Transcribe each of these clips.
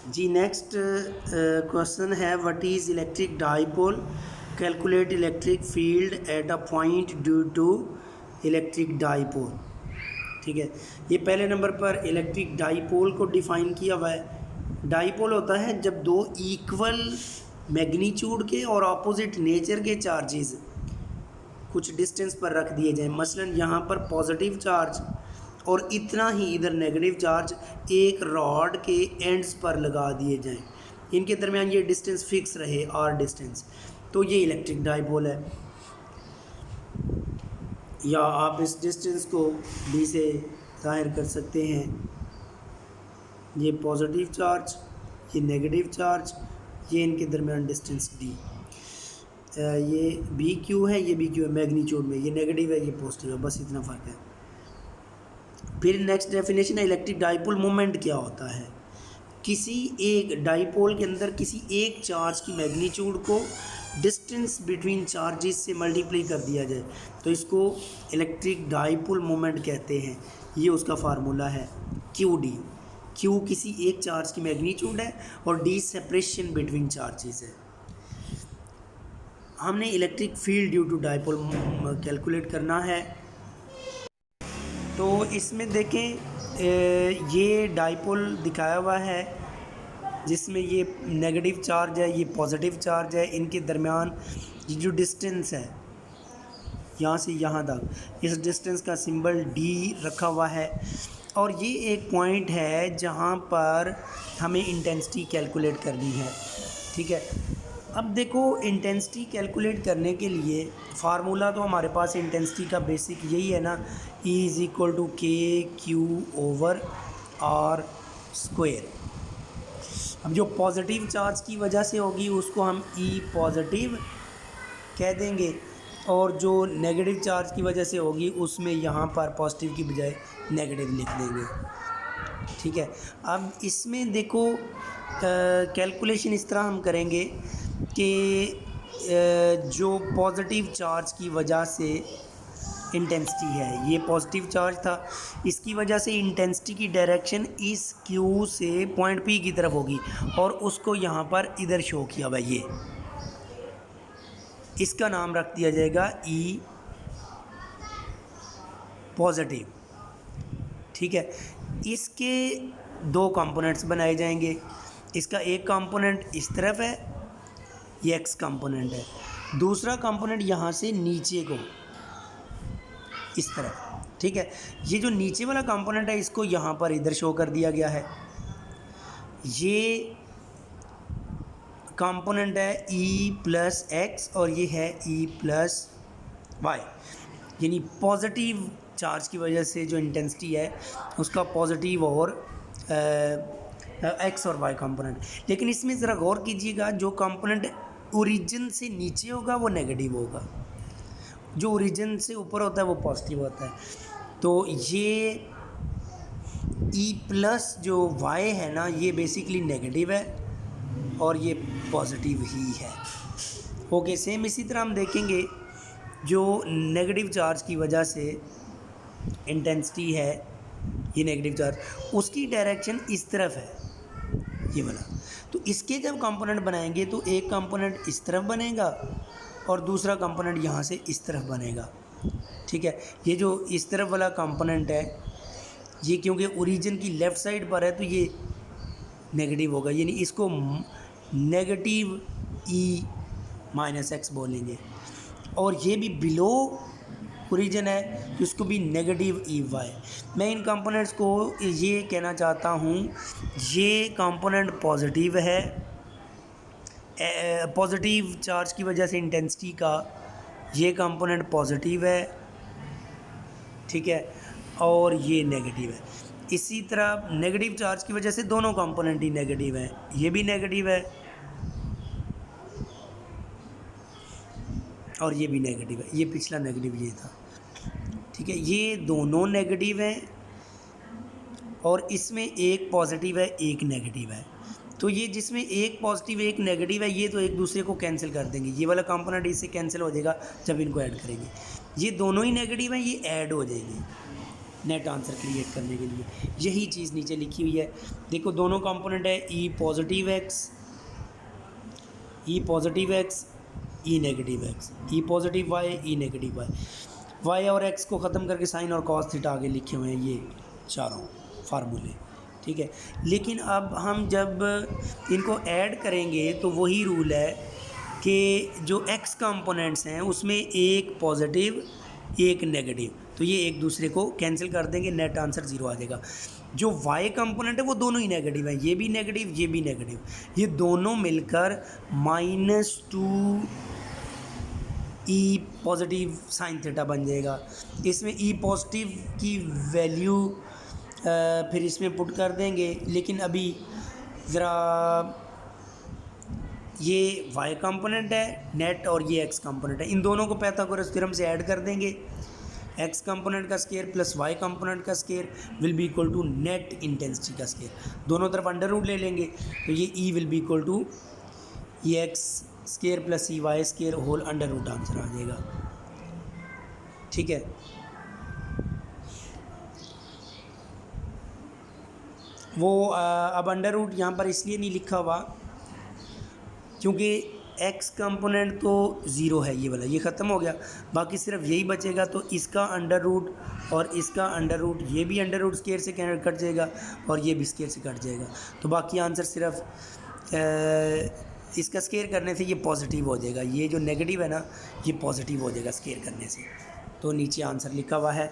जी next question है what is electric dipole, calculate electric field at a point due to electric dipole. ठीक है, ये पहले number पर इलेक्ट्रिक डाइपोल को डिफाइन किया हुआ है। डाइपोल होता है जब दो इक्वल मैग्नीट्यूड के और ऑपोजिट नेचर के चार्जेस कुछ डिस्टेंस पर रख दिए जाएं। मसलन यहाँ पर पॉजिटिव चार्ज और इतना ही इधर नेगेटिव चार्ज एक रॉड के एंड्स पर लगा दिए जाएं, इनके दरमियान ये डिस्टेंस फिक्स रहे आर डिस्टेंस, तो ये इलेक्ट्रिक डाइपोल है। या आप इस डिस्टेंस को डी से जाहिर कर सकते हैं, ये पॉजिटिव चार्ज, ये नेगेटिव चार्ज, ये इनके दरमियान डिस्टेंस डी। ये बी क्यू है, ये बी क्यू है मैग्नीट्यूड में, ये नेगेटिव है ये पॉजिटिव है, बस इतना फ़र्क है। फिर नेक्स्ट डेफिनेशन है इलेक्ट्रिक डाइपोल मोमेंट क्या होता है। किसी एक डाइपोल के अंदर किसी एक चार्ज की मैग्नीट्यूड को डिस्टेंस बिटवीन चार्जेस से मल्टीप्लाई कर दिया जाए तो इसको इलेक्ट्रिक डाइपोल मोमेंट कहते हैं। ये उसका फार्मूला है क्यू डी। क्यू किसी एक चार्ज की मैग्नीट्यूड है और डी सेपरेशन बिटवीन चार्जेस है। हमने electric field due to dipole calculate करना है। तो इसमें देखें ये डाइपोल दिखाया हुआ है जिसमें ये नेगेटिव चार्ज है, ये पॉजिटिव चार्ज है, इनके दरमियान ये जो डिस्टेंस है यहाँ से यहाँ तक, इस डिस्टेंस का सिंबल डी रखा हुआ है। और ये एक पॉइंट है जहाँ पर हमें इंटेंसिटी कैलकुलेट करनी है। ठीक है, अब देखो इंटेंसिटी कैलकुलेट करने के लिए फार्मूला तो हमारे पास इंटेंसिटी का बेसिक यही है ना, E इज़ इक्वल टू के क्यू ओवर आर स्क्वायर। अब जो पॉजिटिव चार्ज की वजह से होगी उसको हम E पॉजिटिव कह देंगे और जो नेगेटिव चार्ज की वजह से होगी उसमें यहाँ पर पॉजिटिव की बजाय नेगेटिव लिख देंगे। ठीक है, अब इसमें देखो कैलकुलेशन इस तरह हम करेंगे कि जो पॉजिटिव चार्ज की वजह से इंटेंसिटी है, ये पॉजिटिव चार्ज था, इसकी वजह से इंटेंसिटी की डायरेक्शन इस क्यू से पॉइंट पी की तरफ होगी और उसको यहाँ पर इधर शो किया हुआ ये, इसका नाम रख दिया जाएगा ई पॉजिटिव। ठीक है, इसके दो कंपोनेंट्स बनाए जाएंगे। इसका एक कंपोनेंट इस तरफ है, ये एक्स कंपोनेंट है, दूसरा कंपोनेंट यहाँ से नीचे को इस तरफ। ठीक है, ये जो नीचे वाला कंपोनेंट है इसको यहाँ पर इधर शो कर दिया गया है। ये कंपोनेंट है ई प्लस एक्स और ये है ई प्लस वाई, यानी पॉजिटिव चार्ज की वजह से जो इंटेंसिटी है उसका पॉजिटिव और एक्स और वाई कंपोनेंट। लेकिन इसमें ज़रा गौर कीजिएगा, जो कंपोनेंट ओरिजिन से नीचे होगा वो नेगेटिव होगा, जो ओरिजिन से ऊपर होता है वो पॉजिटिव होता है। तो ये ई प्लस जो वाई है ना, ये बेसिकली नेगेटिव है और ये पॉजिटिव ही है। ओके, सेम इसी तरह हम देखेंगे जो नेगेटिव चार्ज की वजह से इंटेंसिटी है, ये नेगेटिव चार्ज, उसकी डायरेक्शन इस तरफ है ये वाला। तो इसके जब कंपोनेंट बनाएंगे तो एक कंपोनेंट इस तरफ बनेगा और दूसरा कंपोनेंट यहाँ से इस तरफ बनेगा। ठीक है, ये जो इस तरफ वाला कंपोनेंट है ये क्योंकि ओरिजिन की लेफ़्ट साइड पर है तो ये नेगेटिव होगा, यानी इसको नेगेटिव ई माइनस एक्स बोलेंगे। और ये भी बिलो ओरिजिन है तो इसको भी नेगेटिव ई वाई। मैं इन कंपोनेंट्स को ये कहना चाहता हूँ, ये कंपोनेंट पॉजिटिव है, पॉजिटिव चार्ज की वजह से इंटेंसिटी का ये कंपोनेंट पॉजिटिव है। ठीक है, और ये नेगेटिव है। इसी तरह नेगेटिव चार्ज की वजह से दोनों कंपोनेंट ही नेगेटिव हैं, ये भी नेगेटिव है और ये भी नेगेटिव है, ये पिछला नेगेटिव ये था। ठीक है, ये दोनों नेगेटिव हैं और इसमें एक पॉजिटिव है एक नेगेटिव है। तो ये जिसमें एक पॉजिटिव एक नेगेटिव है ये तो एक दूसरे को कैंसिल कर देंगे, ये वाला कंपोनेंट इससे कैंसिल हो जाएगा जब इनको ऐड करेंगे। ये दोनों ही नेगेटिव हैं, ये ऐड हो जाएंगे। नेट आंसर क्रिएट करने के लिए। यही चीज़ नीचे लिखी हुई है। देखो दोनों कंपोनेंट है ई पॉजिटिव एक्स, ई पॉजिटिव एक्स, ई नेगेटिव एक्स, ई पॉजिटिव वाई, ई नेगेटिव वाई। वाई और एक्स को ख़त्म करके साइन और कॉस थीटा आगे लिखे हुए हैं, ये चारों फार्मूले, ठीक है। लेकिन अब हम जब इनको ऐड करेंगे तो वही रूल है कि जो एक्स कंपोनेंट्स हैं उसमें एक पॉजिटिव एक नेगेटिव, तो ये एक दूसरे को कैंसिल कर देंगे, नेट आंसर 0 आ जाएगा। जो वाई कंपोनेंट है वो दोनों ही नेगेटिव है, ये भी नेगेटिव ये भी नेगेटिव, ये दोनों मिलकर -2 ई पॉजिटिव साइन थीटा बन जाएगा। इसमें ई पॉजिटिव की वैल्यू फिर इसमें पुट कर देंगे, लेकिन अभी ज़रा ये वाई कंपोनेंट है नेट और ये एक्स कंपोनेंट है, इन दोनों को पाइथागोरस थ्योरम से ऐड कर देंगे। एक्स कंपोनेंट का स्केयर प्लस वाई कंपोनेंट का square will be equal to net intensity का स्केयर, दोनों तरफ अंडर रूट ले लेंगे, तो ये E will be equal to E X square plus E Y square whole under root answer आ जाएगा, ठीक है। वो अब अंडर रूट यहाँ पर इसलिए नहीं लिखा हुआ क्योंकि एक्स कंपोनेंट तो ज़ीरो है, ये वाला ये ख़त्म हो गया, बाकी सिर्फ यही बचेगा, तो इसका अंडर रूट और इसका अंडर रूट, ये भी अंडर रूट स्केयर से कट जाएगा और ये भी स्केयर से कट जाएगा, तो बाकी आंसर सिर्फ इसका स्केयर करने से ये पॉजिटिव हो जाएगा, ये जो नेगेटिव है ना ये पॉजिटिव हो जाएगा स्केयर करने से। तो नीचे आंसर लिखा हुआ है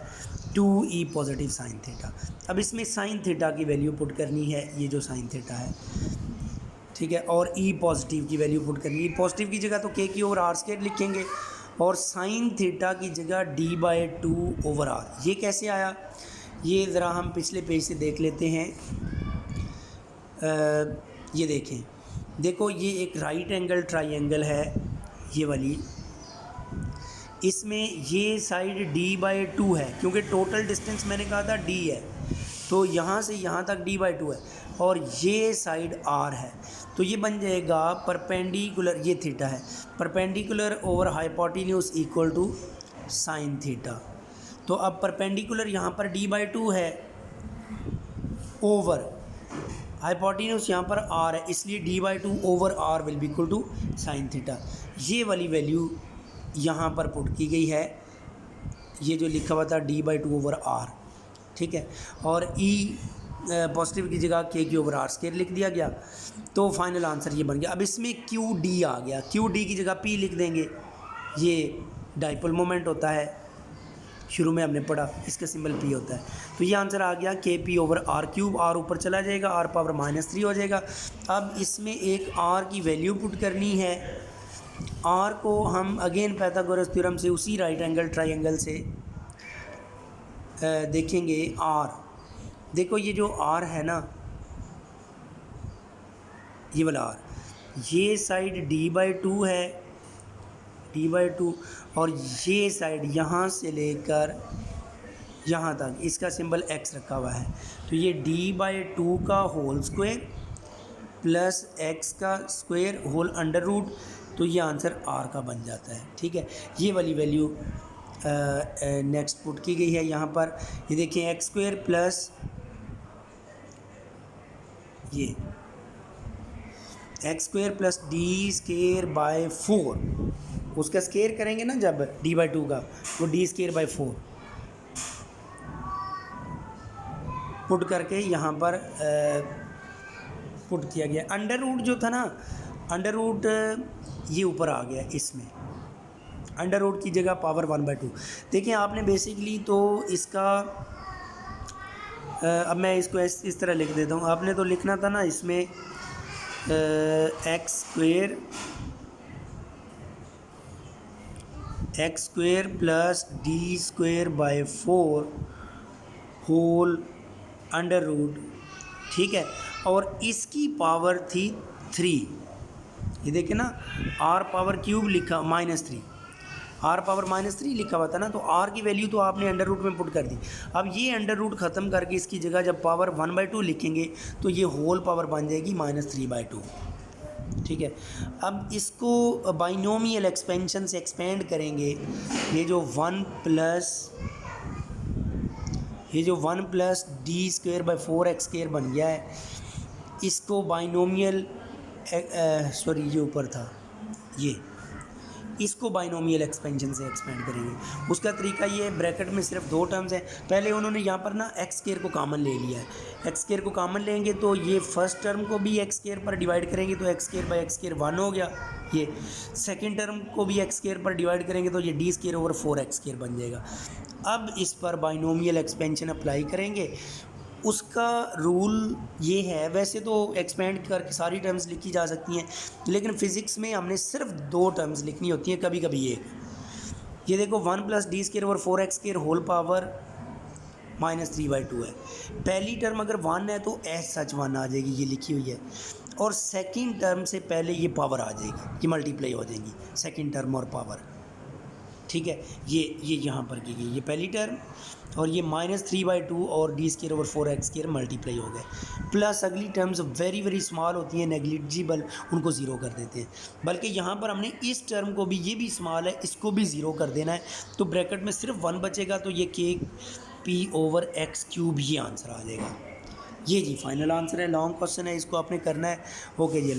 2e पॉजिटिव साइन थीटा। अब इसमें साइन थीटा की वैल्यू पुट करनी है, ये जो साइन थीटा है, ठीक है, और ई पॉजिटिव की वैल्यू पुट करनी है। पॉजिटिव की जगह तो के की ओवर आर स्केयर लिखेंगे और साइन थीटा की जगह d/2 ओवर आर। ये कैसे आया, ये ज़रा हम पिछले पेज से देख लेते हैं। ये देखें, देखो ये एक राइट एंगल ट्राइंगल है ये वाली, इसमें ये साइड d/2 है क्योंकि टोटल डिस्टेंस मैंने कहा था d है, तो यहाँ से यहाँ तक d/2 है और ये साइड r है, तो ये बन जाएगा परपेंडिकुलर, ये थीटा है, perpendicular over hypotenuse equal to sine theta. तो अब परपेंडिकुलर यहाँ पर d/2 है ओवर हाइपोटेन्यूज यहाँ पर r है, इसलिए d/2 over r will be equal to sine theta. ये वाली वैल्यू यहाँ पर पुट की गई है, ये जो लिखा हुआ था d/2 ओवर r, ठीक है, और e पॉजिटिव की जगह के की ओवर आर स्केयर लिख दिया गया, तो फाइनल आंसर ये बन गया। अब इसमें क्यू डी आ गया, क्यू डी की जगह पी लिख देंगे, ये डाइपोल मोमेंट होता है, शुरू में हमने पढ़ा, इसका सिंबल पी होता है, तो ये आंसर आ गया K P over R cube, R ऊपर चला जाएगा, आर पावर -3 हो जाएगा। अब इसमें एक आर की वैल्यू पुट करनी है, आर को हम अगेन पाइथागोरस थ्योरम से उसी राइट एंगल ट्राइंगल से देखेंगे। आर देखो, ये जो आर है ना, ये वाला आर, ये साइड d/2 है, d/2, और ये साइड यहाँ से लेकर यहाँ तक इसका सिंबल x रखा हुआ है, तो ये d/2 का होल स्क्वायर प्लस x का स्क्वायर होल अंडर रूट, तो ये आंसर r का बन जाता है, ठीक है। ये वाली वैल्यू नेक्स्ट पुट की गई है यहाँ पर, ये देखिए एक्स स्क्वायर प्लस ये x square plus d square by 4, उसका स्क्वायर करेंगे ना जब d/2 का, वो डी स्क्वायर बाय 4 पुट करके यहाँ पर पुट किया गया। अंडर रूट जो था ना, अंडर रूट ये ऊपर आ गया, इसमें अंडर रूट की जगह पावर 1/2। देखिए आपने बेसिकली तो इसका अब मैं इसको इस तरह लिख देता हूँ, आपने तो लिखना था ना इसमें x square plus d square by 4 whole under root, ठीक है, और इसकी पावर थी 3। ये देखिए ना, आर पावर क्यूब लिखा -3, आर पावर -3 लिखा हुआ था ना, तो आर की वैल्यू तो आपने अंडर रूट में पुट कर दी। अब ये अंडर रूट ख़त्म करके इसकी जगह जब पावर 1/2 लिखेंगे तो ये होल पावर बन जाएगी -3/2, ठीक है। अब इसको बाइनोमियल एक्सपेंशन से एक्सपेंड करेंगे, ये जो 1 प्लस ये जो 1 plus d square by 4x square बन गया है, इसको बाइनोमियल सॉरी ये ऊपर था, ये इसको बाइनोमियल एक्सपेंशन से एक्सपेंड करेंगे। उसका तरीका ये है, ब्रैकेट में सिर्फ 2 टर्म्स हैं। पहले उन्होंने यहाँ पर ना एक्स स्क्वेयर को कॉमन ले लिया है। एक्स स्क्वेयर को कॉमन लेंगे तो ये फर्स्ट टर्म को भी एक्स स्क्वेयर पर डिवाइड करेंगे तो x square by x square 1 हो गया। ये सेकेंड टर्म को भी एक्स स्क्वेयर पर डिवाइड करेंगे तो ये D square over 4x square बन जाएगा। अब इस पर बाइनोमियल एक्सपेंशन अप्लाई करेंगे। उसका रूल ये है, वैसे तो एक्सपेंड करके सारी टर्म्स लिखी जा सकती हैं, लेकिन फ़िज़िक्स में हमने सिर्फ 2 टर्म्स लिखनी होती हैं, कभी कभी एक। ये देखो 1 plus d square over 4x square whole power -3/2 है। पहली टर्म अगर 1 है तो एज सच 1 आ जाएगी, ये लिखी हुई है। और सेकंड टर्म से पहले ये पावर आ जाएगी, ये मल्टीप्लाई हो जाएगी सेकंड टर्म और पावर, ठीक है। ये यहाँ पर की गई, ये पहली टर्म और ये -3/2 और D square over 4x square multiply हो गए। प्लस अगली टर्म्स वेरी वेरी स्मॉल होती हैं, नेग्लिजिबल, उनको ज़ीरो कर देते हैं। बल्कि यहाँ पर हमने इस टर्म को भी, ये भी स्मॉल है, इसको भी ज़ीरो कर देना है। तो ब्रैकेट में सिर्फ 1 बचेगा, तो ये KP/x³ ही आंसर आ जाएगा। ये जी फाइनल आंसर है। लॉन्ग क्वेश्चन है, इसको आपने करना है। ओके जी।